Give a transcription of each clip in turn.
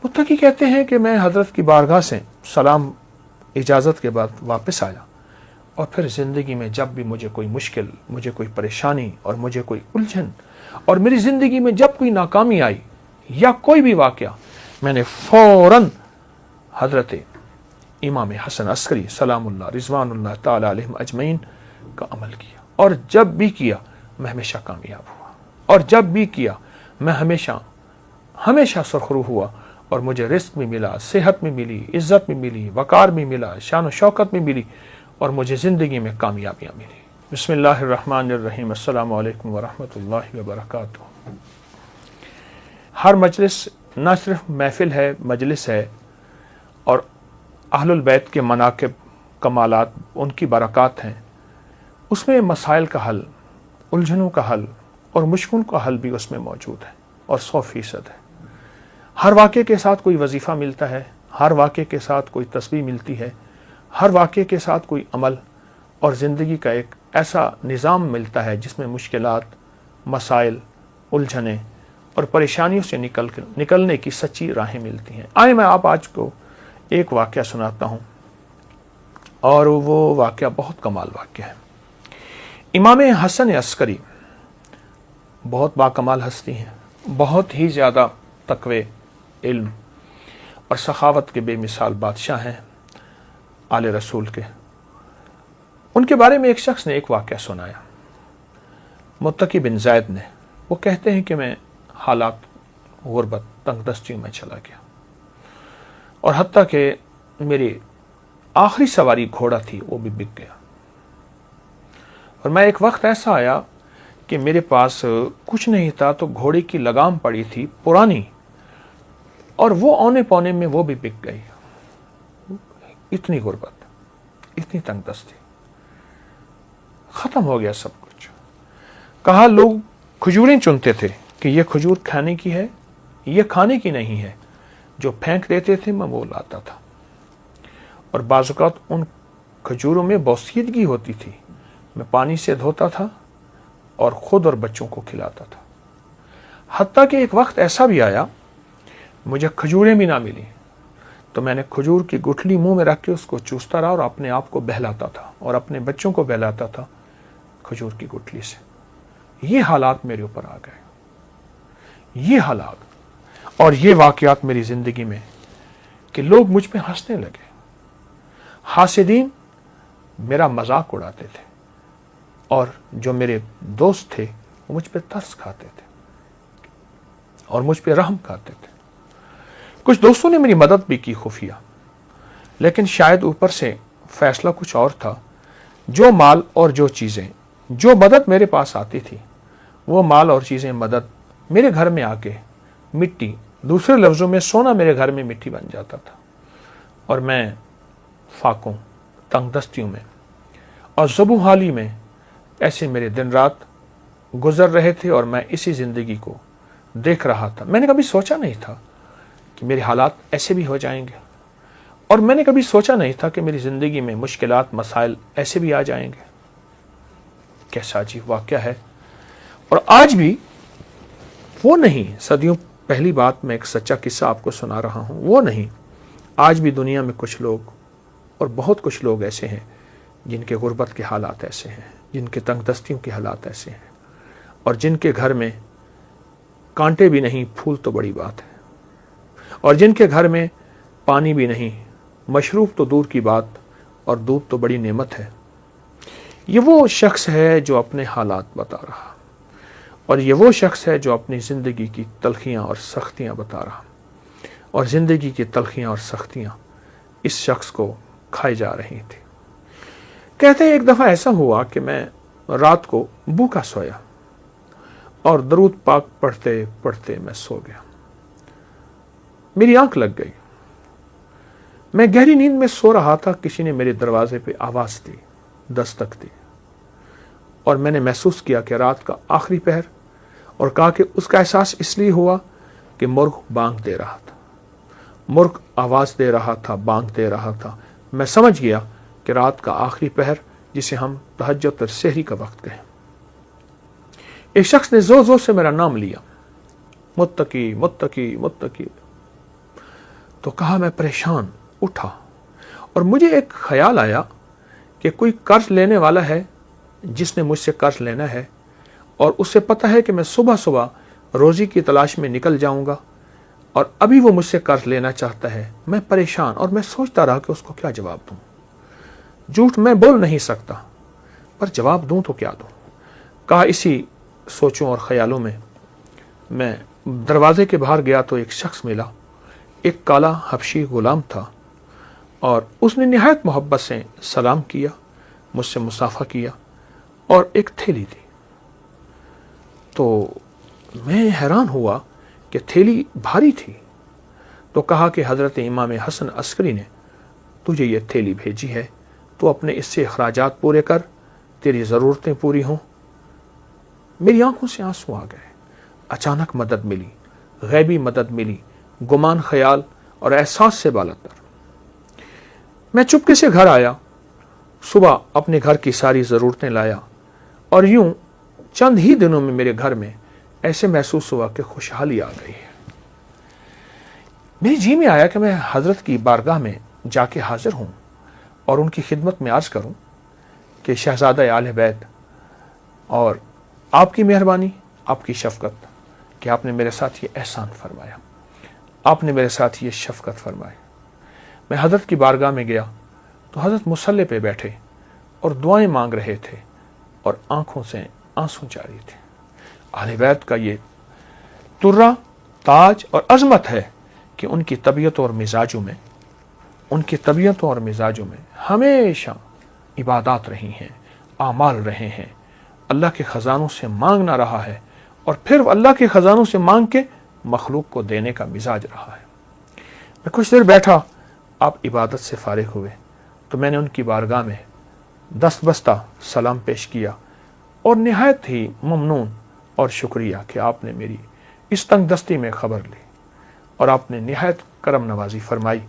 متقی کہتے ہیں کہ میں حضرت کی بارگاہ سے سلام اجازت کے بعد واپس آیا، اور پھر زندگی میں جب بھی مجھے کوئی مشکل، مجھے کوئی پریشانی اور مجھے کوئی الجھن، اور میری زندگی میں جب کوئی ناکامی آئی یا کوئی بھی واقعہ، میں نے فوراً حضرت امام حسن عسکری سلام اللہ رضوان اللہ تعالی علیہم اجمعین کا عمل کیا، اور جب بھی کیا میں ہمیشہ کامیاب ہوا، اور جب بھی کیا میں ہمیشہ سرخرو ہوا، اور مجھے رزق میں ملا، صحت میں ملی، عزت میں ملی، وقار میں ملا، شان و شوکت میں ملی، اور مجھے زندگی میں کامیابیاں ملی۔ بسم اللہ الرحمن الرحیم۔ السلام علیکم ورحمۃ اللہ وبرکاتہ۔ ہر مجلس نہ صرف محفل ہے، مجلس ہے، اور اہل البیت کے مناقب، کمالات، ان کی برکات ہیں، اس میں مسائل کا حل، الجھنوں کا حل اور مشکلوں کا حل بھی اس میں موجود ہے، اور 100% ہے۔ ہر واقعے کے ساتھ کوئی وظیفہ ملتا ہے، ہر واقعے کے ساتھ کوئی تسبیح ملتی ہے، ہر واقعے کے ساتھ کوئی عمل اور زندگی کا ایک ایسا نظام ملتا ہے جس میں مشکلات، مسائل، الجھنیں اور پریشانیوں سے نکلنے کی سچی راہیں ملتی ہیں۔ آئے میں آپ آج کو ایک واقعہ سناتا ہوں، اور وہ واقعہ بہت کمال واقعہ ہے۔ امام حسن عسکری بہت باکمال ہستی ہیں، بہت ہی زیادہ تقوی، علم اور سخاوت کے بے مثال بادشاہ ہیں، آل رسول کے۔ ان کے بارے میں ایک شخص نے ایک واقعہ سنایا، متقی بن زید نے۔ وہ کہتے ہیں کہ میں حالات غربت، تنگ دستیوں میں چلا گیا، اور حتیٰ کہ میری آخری سواری گھوڑا تھی وہ بھی بک گیا، اور میں ایک وقت ایسا آیا کہ میرے پاس کچھ نہیں تھا، تو گھوڑے کی لگام پڑی تھی پرانی، اور وہ اونے پونے میں وہ بھی بک گئی۔ اتنی غربت، اتنی تنگ دستی، ختم ہو گیا سب کچھ۔ کہا لوگ کھجوریں چنتے تھے کہ یہ کھجور کھانے کی ہے، یہ کھانے کی نہیں ہے، جو پھینک دیتے تھے میں وہ لاتا تھا، اور بعض اوقات ان کھجوروں میں بوسیدگی ہوتی تھی، میں پانی سے دھوتا تھا اور خود اور بچوں کو کھلاتا تھا۔ حتیٰ کہ ایک وقت ایسا بھی آیا مجھے کھجوریں بھی نہ ملی، تو میں نے کھجور کی گٹھلی منہ میں رکھ کے اس کو چوستا رہا اور اپنے آپ کو بہلاتا تھا اور اپنے بچوں کو بہلاتا تھا کھجور کی گٹھلی سے۔ یہ حالات میرے اوپر آ گئے، یہ حالات اور یہ واقعات میری زندگی میں، کہ لوگ مجھ پہ ہنسنے لگے، حاسدین میرا مذاق اڑاتے تھے، اور جو میرے دوست تھے وہ مجھ پہ ترس کھاتے تھے اور مجھ پہ رحم کھاتے تھے۔ کچھ دوستوں نے میری مدد بھی کی خفیہ، لیکن شاید اوپر سے فیصلہ کچھ اور تھا۔ جو مال اور جو چیزیں، جو مدد میرے پاس آتی تھی، وہ مال اور چیزیں، مدد میرے گھر میں آ کے مٹی، دوسرے لفظوں میں سونا میرے گھر میں مٹی بن جاتا تھا، اور میں فاقوں، تنگ دستیوں میں اور زبوں حالی میں ایسے میرے دن رات گزر رہے تھے، اور میں اسی زندگی کو دیکھ رہا تھا۔ میں نے کبھی سوچا نہیں تھا کہ میرے حالات ایسے بھی ہو جائیں گے، اور میں نے کبھی سوچا نہیں تھا کہ میری زندگی میں مشکلات، مسائل ایسے بھی آ جائیں گے۔ کیسا عجیب واقعہ ہے۔ اور آج بھی وہ نہیں، صدیوں پہلی بات میں ایک سچا قصہ آپ کو سنا رہا ہوں، وہ نہیں، آج بھی دنیا میں کچھ لوگ، اور بہت کچھ لوگ ایسے ہیں جن کے غربت کے حالات ایسے ہیں، جن کے تنگ دستیوں کے حالات ایسے ہیں، اور جن کے گھر میں کانٹے بھی نہیں، پھول تو بڑی بات ہے، اور جن کے گھر میں پانی بھی نہیں، مشروب تو دور کی بات، اور دودھ تو بڑی نعمت ہے۔ یہ وہ شخص ہے جو اپنے حالات بتا رہا، اور یہ وہ شخص ہے جو اپنی زندگی کی تلخیاں اور سختیاں بتا رہا، اور زندگی کی تلخیاں اور سختیاں اس شخص کو کھائی جا رہی تھی۔ کہتے ہیں ایک دفعہ ایسا ہوا کہ میں رات کو بھوکا سویا، اور درود پاک پڑھتے پڑھتے میں سو گیا۔ میری آنکھ لگ گئی، میں گہری نیند میں سو رہا تھا، کسی نے میرے دروازے پہ آواز دی، دستک دی، اور میں نے محسوس کیا کہ رات کا آخری پہر، اور کہا کہ اس کا احساس اس لیے ہوا کہ مرغ بانگ دے رہا تھا، مرغ آواز دے رہا تھا، بانگ دے رہا تھا۔ میں سمجھ گیا کہ رات کا آخری پہر، جسے ہم تہجد اور سحری کا وقت کہیں۔ ایک شخص نے زور زور سے میرا نام لیا، متقی متقی متقی۔ تو کہا میں پریشان اٹھا اور مجھے ایک خیال آیا کہ کوئی قرض لینے والا ہے جس نے مجھ سے قرض لینا ہے اور اسے پتہ ہے کہ میں صبح صبح روزی کی تلاش میں نکل جاؤں گا اور ابھی وہ مجھ سے قرض لینا چاہتا ہے. میں پریشان اور میں سوچتا رہا کہ اس کو کیا جواب دوں. جھوٹ میں بول نہیں سکتا پر جواب دوں تو کیا دوں. کہا اسی سوچوں اور خیالوں میں دروازے کے باہر گیا تو ایک شخص ملا. ایک کالا حبشی غلام تھا اور اس نے نہایت محبت سے سلام کیا, مجھ سے مصافحہ کیا اور ایک تھیلی دی. تو میں حیران ہوا کہ تھیلی بھاری تھی. تو کہا کہ حضرت امام حسن عسکری نے تجھے یہ تھیلی بھیجی ہے, تو اپنے اس سے اخراجات پورے کر, تیری ضرورتیں پوری ہوں. میری آنکھوں سے آنسو آ گئے. اچانک مدد ملی, غیبی مدد ملی, گمان خیال اور احساس سے بالاتر. میں چپکے سے گھر آیا, صبح اپنے گھر کی ساری ضرورتیں لایا اور یوں چند ہی دنوں میں میرے گھر میں ایسے محسوس ہوا کہ خوشحالی آ گئی ہے. میری جی میں آیا کہ میں حضرت کی بارگاہ میں جا کے حاضر ہوں اور ان کی خدمت میں عرض کروں کہ شہزادہ آل بیت اور آپ کی مہربانی, آپ کی شفقت کہ آپ نے میرے ساتھ یہ احسان فرمایا, آپ نے میرے ساتھ یہ شفقت فرمائی. میں حضرت کی بارگاہ میں گیا تو حضرت مصلی پہ بیٹھے اور دعائیں مانگ رہے تھے اور آنکھوں سے آنسو جاری تھے. اہل بیت کا یہ ترہ, تاج اور عظمت ہے کہ ان کی طبیعتوں اور مزاجوں میں ہمیشہ عبادات رہی ہیں, اعمال رہے ہیں, اللہ کے خزانوں سے مانگنا رہا ہے اور پھر اللہ کے خزانوں سے مانگ کے مخلوق کو دینے کا مزاج رہا ہے. میں کچھ دیر بیٹھا, آپ عبادت سے فارغ ہوئے تو میں نے ان کی بارگاہ میں دست بستہ سلام پیش کیا اور نہایت ہی ممنون اور شکریہ کہ آپ نے میری اس تنگ دستی میں خبر لی اور آپ نے نہایت کرم نوازی فرمائی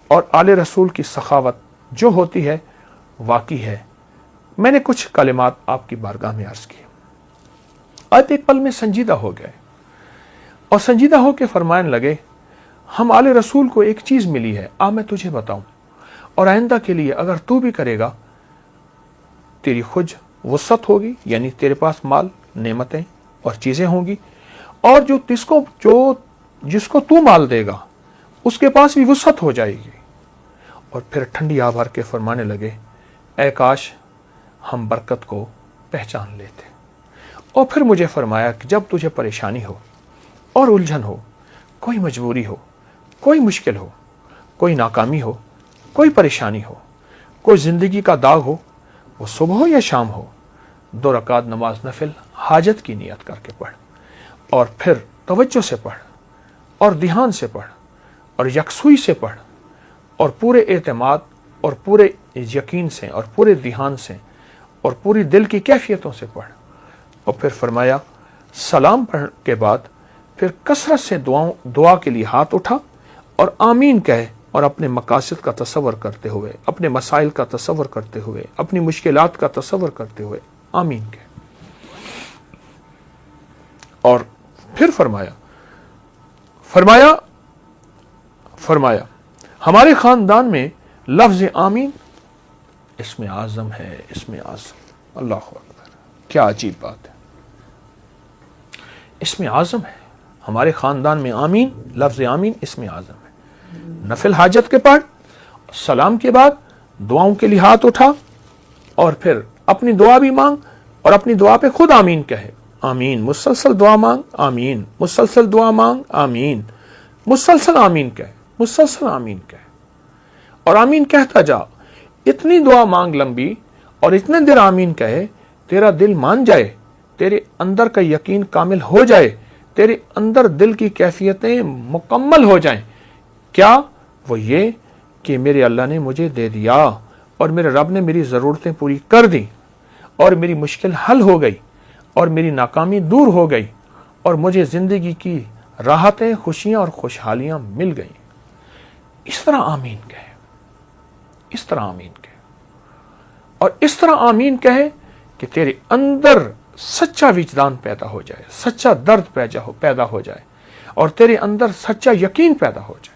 اور آل رسول کی سخاوت جو ہوتی ہے واقعی ہے. میں نے کچھ کلمات آپ کی بارگاہ میں عرض کی. آپ ایک پل میں سنجیدہ ہو گئے اور سنجیدہ ہو کے فرمانے لگے, ہم آل رسول کو ایک چیز ملی ہے, میں تجھے بتاؤں, اور آئندہ کے لیے اگر تو بھی کرے گا تیری خود وسعت ہوگی, یعنی تیرے پاس مال, نعمتیں اور چیزیں ہوں گی, اور جس کو تو مال دے گا اس کے پاس بھی وسعت ہو جائے گی. اور پھر ٹھنڈی آہ بھر کے فرمانے لگے, اے کاش ہم برکت کو پہچان لیتے. اور پھر مجھے فرمایا کہ جب تجھے پریشانی ہو اور الجھن ہو, کوئی مجبوری ہو, کوئی مشکل ہو, کوئی ناکامی ہو, کوئی پریشانی ہو, کوئی زندگی کا داغ ہو, وہ صبح ہو یا شام ہو, 2 رکعت نماز نفل حاجت کی نیت کر کے پڑھ اور پھر توجہ سے پڑھ اور دھیان سے پڑھ اور یکسوئی سے پڑھ اور پورے اعتماد اور پورے یقین سے اور پورے دھیان سے اور پوری دل کی کیفیتوں سے پڑھ. اور پھر فرمایا سلام پڑھ کے بعد پھر کثرت سے دعا کے لیے ہاتھ اٹھا اور آمین کہے اور اپنے مقاصد کا تصور کرتے ہوئے, اپنے مسائل کا تصور کرتے ہوئے, اپنی مشکلات کا تصور کرتے ہوئے آمین کہے. اور پھر فرمایا ہمارے خاندان میں لفظ آمین اسم اعظم ہے, اسم اعظم. اللہ اکبر, کیا عجیب بات ہے. اسم اعظم ہے ہمارے خاندان میں, آمین, لفظ آمین اسم اعظم ہے. نفل حاجت کے پڑھ, سلام کے بعد دعاؤں کے لیے ہاتھ اٹھا اور پھر اپنی دعا بھی مانگ اور اپنی دعا پہ خود آمین کہے. آمین, مسلسل دعا مانگ, آمین, مسلسل دعا مانگ, آمین, مسلسل آمین کہے, مسلسل آمین کہے اور آمین کہتا جا. اتنی دعا مانگ لمبی اور اتنے دیر آمین کہے, تیرا دل مان جائے, تیرے اندر کا یقین کامل ہو جائے, تیرے اندر دل کی کیفیتیں مکمل ہو جائیں. کیا؟ وہ یہ کہ میرے اللہ نے مجھے دے دیا اور میرے رب نے میری ضرورتیں پوری کر دی اور میری مشکل حل ہو گئی اور میری ناکامی دور ہو گئی اور مجھے زندگی کی راحتیں, خوشیاں اور خوشحالیاں مل گئیں. اس طرح آمین کہے, اس طرح آمین کہے اور اس طرح آمین کہے کہ تیرے اندر سچا وجدان پیدا ہو جائے, سچا درد پیدا ہو جائے اور تیرے اندر سچا یقین پیدا ہو جائے.